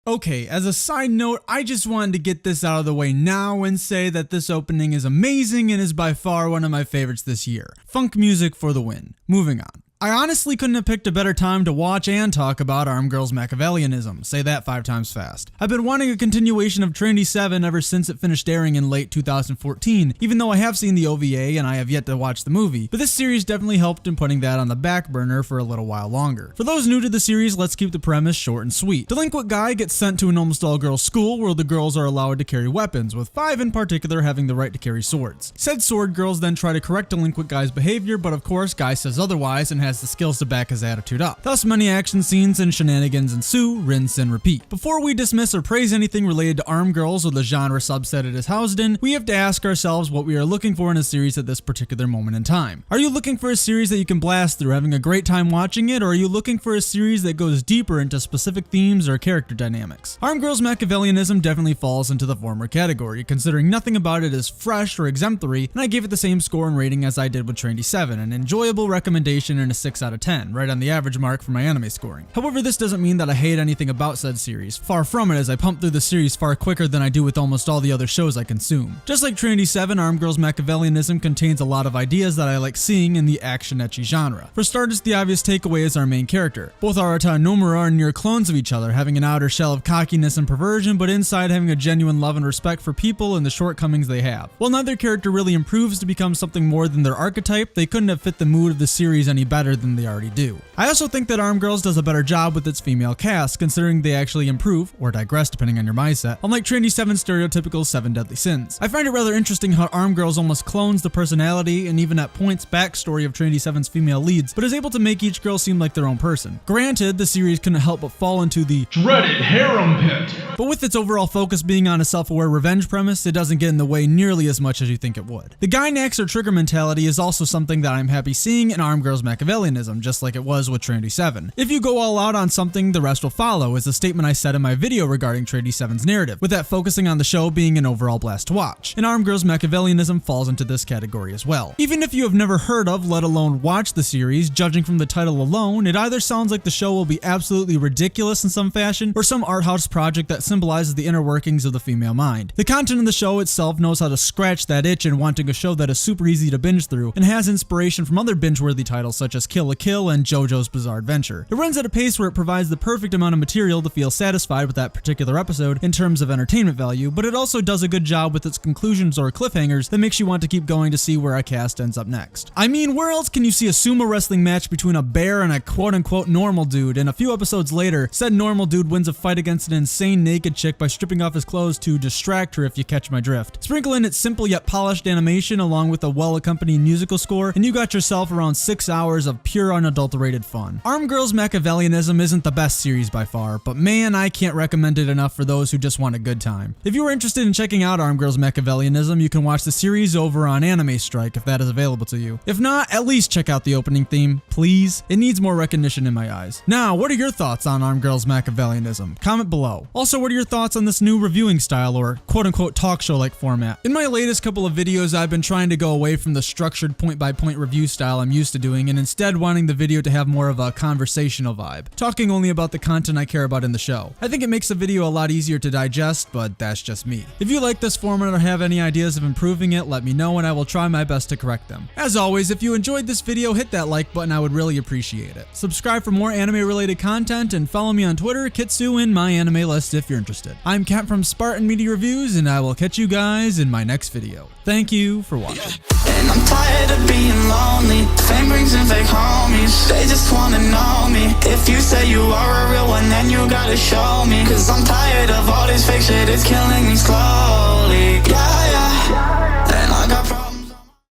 Okay, as a side note, I just wanted to get this out of the way now and say that this opening is amazing and is by far one of my favorites this year. Funk music for the win. Moving on. I honestly couldn't have picked a better time to watch and talk about Arm Girls Machiavellianism. Say that 5 times fast. I've been wanting a continuation of Trinity 7 ever since it finished airing in late 2014, even though I have seen the OVA and I have yet to watch the movie, but this series definitely helped in putting that on the back burner for a little while longer. For those new to the series, let's keep the premise short and sweet. Delinquent guy gets sent to an almost all-girls school where the girls are allowed to carry weapons, with 5 in particular having the right to carry swords. Said sword girls then try to correct delinquent guy's behavior, but of course guy says otherwise and has the skills to back his attitude up. Thus many action scenes and shenanigans ensue, rinse and repeat. Before we dismiss or praise anything related to Arm Girls or the genre subset it is housed in, we have to ask ourselves what we are looking for in a series at this particular moment in time. Are you looking for a series that you can blast through having a great time watching it, or are you looking for a series that goes deeper into specific themes or character dynamics? Arm Girls Machiavellianism definitely falls into the former category, considering nothing about it is fresh or exemplary, and I gave it the same score and rating as I did with Trinity 7, an enjoyable recommendation and a 6 out of 10, right on the average mark for my anime scoring. However, this doesn't mean that I hate anything about said series. Far from it, as I pump through the series far quicker than I do with almost all the other shows I consume. Just like Trinity 7, Arm Girls Machiavellianism contains a lot of ideas that I like seeing in the action ecchi genre. For starters, the obvious takeaway is our main character. Both Arata and Nomura are near clones of each other, having an outer shell of cockiness and perversion, but inside having a genuine love and respect for people and the shortcomings they have. While neither character really improves to become something more than their archetype, they couldn't have fit the mood of the series any better than they already do. I also think that Arm Girls does a better job with its female cast, considering they actually improve, or digress depending on your mindset, unlike Trinity 7's stereotypical 7 deadly sins. I find it rather interesting how Arm Girls almost clones the personality and even at points backstory of Trinity 7's female leads, but is able to make each girl seem like their own person. Granted, the series couldn't help but fall into the dreaded harem pit, but with its overall focus being on a self-aware revenge premise, it doesn't get in the way nearly as much as you think it would. The Gynax or trigger mentality is also something that I'm happy seeing in Arm Girls Machiavellianism, just like it was with Trinity 7. If you go all out on something, the rest will follow, is a statement I said in my video regarding Trinity 7's narrative, with that focusing on the show being an overall blast to watch. And Arm Girls Machiavellianism falls into this category as well. Even if you have never heard of, let alone watched the series, judging from the title alone, it either sounds like the show will be absolutely ridiculous in some fashion, or some art house project that symbolizes the inner workings of the female mind. The content of the show itself knows how to scratch that itch in wanting a show that is super easy to binge through, and has inspiration from other binge-worthy titles such as Kill la Kill and JoJo's Bizarre Adventure. It runs at a pace where it provides the perfect amount of material to feel satisfied with that particular episode in terms of entertainment value, but it also does a good job with its conclusions or cliffhangers that makes you want to keep going to see where a cast ends up next. I mean, where else can you see a sumo wrestling match between a bear and a quote-unquote normal dude, and a few episodes later, said normal dude wins a fight against an insane naked chick by stripping off his clothes to distract her, if you catch my drift. Sprinkle in its simple yet polished animation along with a well-accompanied musical score, and you got yourself around 6 hours of pure unadulterated fun. Arm Girls Machiavellianism isn't the best series by far, but man, I can't recommend it enough for those who just want a good time. If you are interested in checking out Arm Girls Machiavellianism, you can watch the series over on Anime Strike if that is available to you. If not, at least check out the opening theme, please. It needs more recognition in my eyes. Now, what are your thoughts on Arm Girls Machiavellianism? Comment below. Also, what are your thoughts on this new reviewing style or quote-unquote talk show-like format? In my latest couple of videos, I've been trying to go away from the structured point-by-point review style I'm used to doing and instead wanting the video to have more of a conversational vibe, talking only about the content I care about in the show. I think it makes the video a lot easier to digest, but that's just me. If you like this format or have any ideas of improving it, let me know and I will try my best to correct them. As always, if you enjoyed this video, hit that like button, I would really appreciate it. Subscribe for more anime related content and follow me on Twitter, Kitsu, and my anime list if you're interested. I'm Kat from Spartan Media Reviews and I will catch you guys in my next video. Thank you for watching. And I'm tired of being lonely. Fame brings in fake homies. They just wanna know me. If you say you are a real one, then you gotta show me. Cause I'm tired of all this fake shit, it's killing me slow.